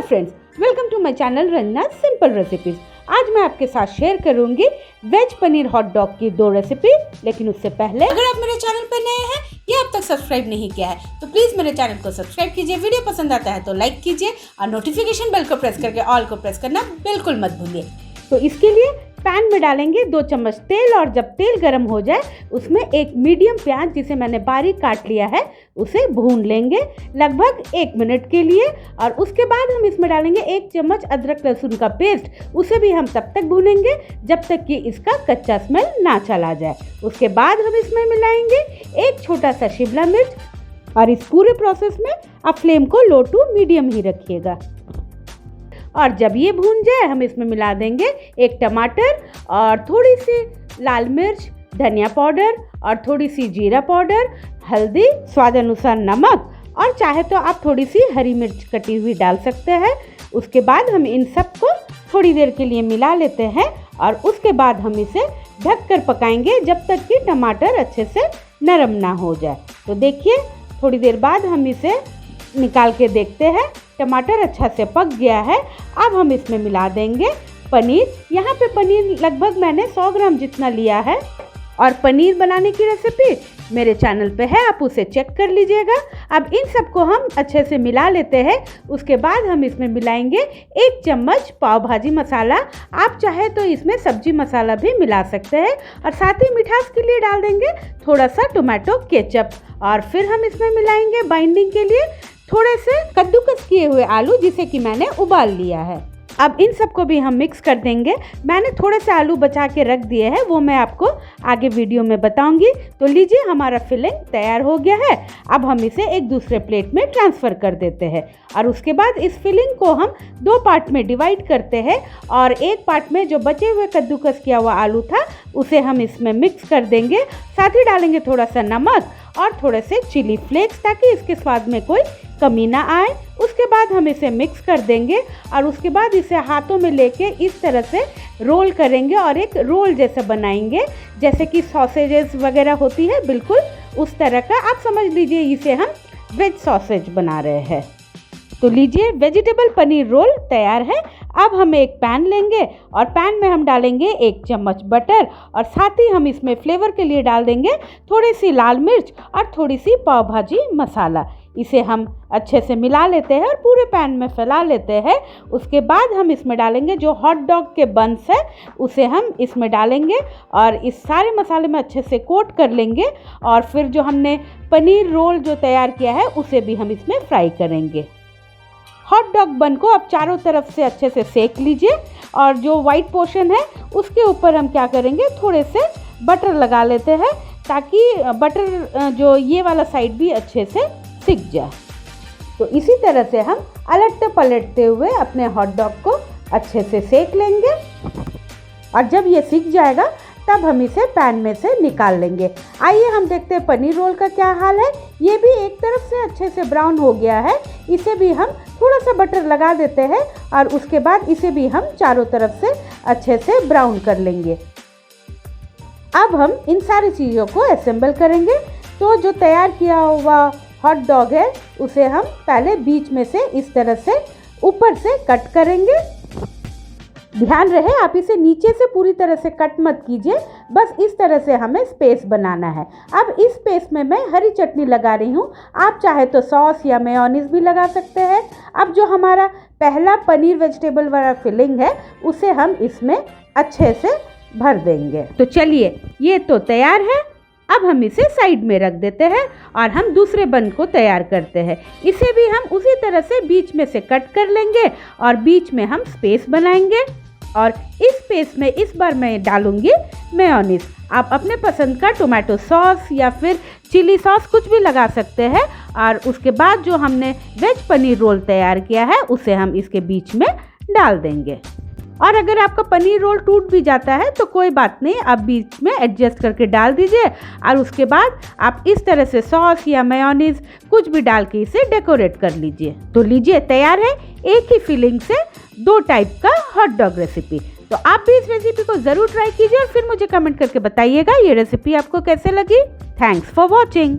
Friends, welcome to my channel Ranjana simple recipes. आज मैं आपके साथ शेयर करूंगी वेज पनीर हॉट डॉग की 2 रेसिपी। लेकिन उससे पहले अगर आप मेरे चैनल पर नए हैं या अब तक सब्सक्राइब नहीं किया है तो प्लीज मेरे चैनल को सब्सक्राइब कीजिए। वीडियो पसंद आता है तो लाइक कीजिए और नोटिफिकेशन बेल को प्रेस करके ऑल को प्रेस करना बिल्कुल मत भूलिए। तो इसके लिए पैन में डालेंगे 2 चम्मच तेल और जब तेल गर्म हो जाए उसमें एक मीडियम प्याज जिसे मैंने बारीक काट लिया है उसे भून लेंगे लगभग 1 मिनट के लिए। और उसके बाद हम इसमें डालेंगे 1 चम्मच अदरक लहसुन का पेस्ट। उसे भी हम तब तक भूनेंगे जब तक कि इसका कच्चा स्मेल ना चला जाए। उसके बाद हम इसमें मिलाएंगे 1 छोटा सा शिमला मिर्च। और इस पूरे प्रोसेस में आप फ्लेम को लो टू मीडियम ही रखिएगा। और जब ये भून जाए हम इसमें मिला देंगे 1 टमाटर और थोड़ी सी लाल मिर्च, धनिया पाउडर और थोड़ी सी जीरा पाउडर, हल्दी, स्वाद अनुसार नमक और चाहे तो आप थोड़ी सी हरी मिर्च कटी हुई डाल सकते हैं। उसके बाद हम इन सबको थोड़ी देर के लिए मिला लेते हैं और उसके बाद हम इसे ढककर पकाएंगे जब तक कि टमाटर अच्छे से नरम ना हो जाए। तो देखिए थोड़ी देर बाद हम इसे निकाल के देखते हैं, टमाटर अच्छा से पक गया है। अब हम इसमें मिला देंगे पनीर। यहाँ पे पनीर लगभग मैंने 100 ग्राम जितना लिया है और पनीर बनाने की रेसिपी मेरे चैनल पे है, आप उसे चेक कर लीजिएगा। अब इन सबको हम अच्छे से मिला लेते हैं। उसके बाद हम इसमें मिलाएंगे 1 चम्मच पाव भाजी मसाला। आप चाहे तो इसमें सब्जी मसाला भी मिला सकते हैं और साथ ही मिठास के लिए डाल देंगे थोड़ा सा टोमेटो केचप। और फिर हम इसमें मिलाएंगे बाइंडिंग के लिए थोड़े से कद्दूकस किए हुए आलू जिसे कि मैंने उबाल लिया है। अब इन सबको भी हम मिक्स कर देंगे। मैंने थोड़े से आलू बचा के रख दिए हैं, वो मैं आपको आगे वीडियो में बताऊंगी। तो लीजिए हमारा फिलिंग तैयार हो गया है। अब हम इसे एक दूसरे प्लेट में ट्रांसफ़र कर देते हैं और उसके बाद इस फिलिंग को हम 2 पार्ट में डिवाइड करते हैं और एक पार्ट में जो बचे हुए कद्दूकस किया हुआ आलू था उसे हम इसमें मिक्स कर देंगे। साथ ही डालेंगे थोड़ा सा नमक और थोड़े से चिली फ्लेक्स ताकि इसके स्वाद में कोई कमी ना आए। उसके बाद हम इसे मिक्स कर देंगे और उसके बाद इसे हाथों में लेके इस तरह से रोल करेंगे और एक रोल जैसा बनाएंगे, जैसे कि सॉसेजेस वगैरह होती है बिल्कुल उस तरह का। आप समझ लीजिए इसे हम वेज सॉसेज बना रहे हैं। तो लीजिए वेजिटेबल पनीर रोल तैयार है। अब हम एक पैन लेंगे और पैन में हम डालेंगे 1 चम्मच बटर और साथ ही हम इसमें फ्लेवर के लिए डाल देंगे थोड़ी सी लाल मिर्च और थोड़ी सी पाव भाजी मसाला। इसे हम अच्छे से मिला लेते हैं और पूरे पैन में फैला लेते हैं। उसके बाद हम इसमें डालेंगे जो हॉट डॉग के बंस है उसे हम इसमें डालेंगे और इस सारे मसाले में अच्छे से कोट कर लेंगे। और फिर जो हमने पनीर रोल जो तैयार किया है उसे भी हम इसमें फ्राई करेंगे। हॉट डॉग बन को आप चारों तरफ से अच्छे से सेक लीजिए और जो वाइट पोर्शन है उसके ऊपर हम क्या करेंगे थोड़े से बटर लगा लेते हैं ताकि बटर जो ये वाला साइड भी अच्छे से सिक जाए। तो इसी तरह से हम अलटते पलटते हुए अपने हॉट डॉग को अच्छे से सेक लेंगे और जब ये सिक जाएगा तब हम इसे पैन में से निकाल लेंगे। आइए हम देखते हैं पनीर रोल का क्या हाल है। ये भी एक तरफ से अच्छे से ब्राउन हो गया है। इसे भी हम थोड़ा सा बटर लगा देते हैं और उसके बाद इसे भी हम चारों तरफ से अच्छे से ब्राउन कर लेंगे। अब हम इन सारी चीज़ों को असेंबल करेंगे। तो जो तैयार किया हुआ हॉट डॉग है उसे हम पहले बीच में से इस तरह से ऊपर से कट करेंगे। ध्यान रहे आप इसे नीचे से पूरी तरह से कट मत कीजिए, बस इस तरह से हमें स्पेस बनाना है। अब इस स्पेस में मैं हरी चटनी लगा रही हूँ, आप चाहे तो सॉस या मेयोनीज भी लगा सकते हैं। अब जो हमारा पहला पनीर वेजिटेबल वाला फिलिंग है उसे हम इसमें अच्छे से भर देंगे। तो चलिए ये तो तैयार है। अब हम इसे साइड में रख देते हैं और हम दूसरे बन को तैयार करते हैं। इसे भी हम उसी तरह से बीच में से कट कर लेंगे और बीच में हम स्पेस बनाएंगे और इस स्पेस में इस बार मैं डालूंगी मेयोनीज। आप अपने पसंद का टोमेटो सॉस या फिर चिली सॉस कुछ भी लगा सकते हैं। और उसके बाद जो हमने वेज पनीर रोल तैयार किया है उसे हम इसके बीच में डाल देंगे। और अगर आपका पनीर रोल टूट भी जाता है तो कोई बात नहीं, आप बीच में एडजस्ट करके डाल दीजिए और उसके बाद आप इस तरह से सॉस या मेयोनीज कुछ भी डाल के इसे डेकोरेट कर लीजिए। तो लीजिए तैयार है एक ही फिलिंग से 2 टाइप का हॉट डॉग रेसिपी। तो आप भी इस रेसिपी को ज़रूर ट्राई कीजिए और फिर मुझे कमेंट करके बताइएगा ये रेसिपी आपको कैसे लगी। Thanks for watching.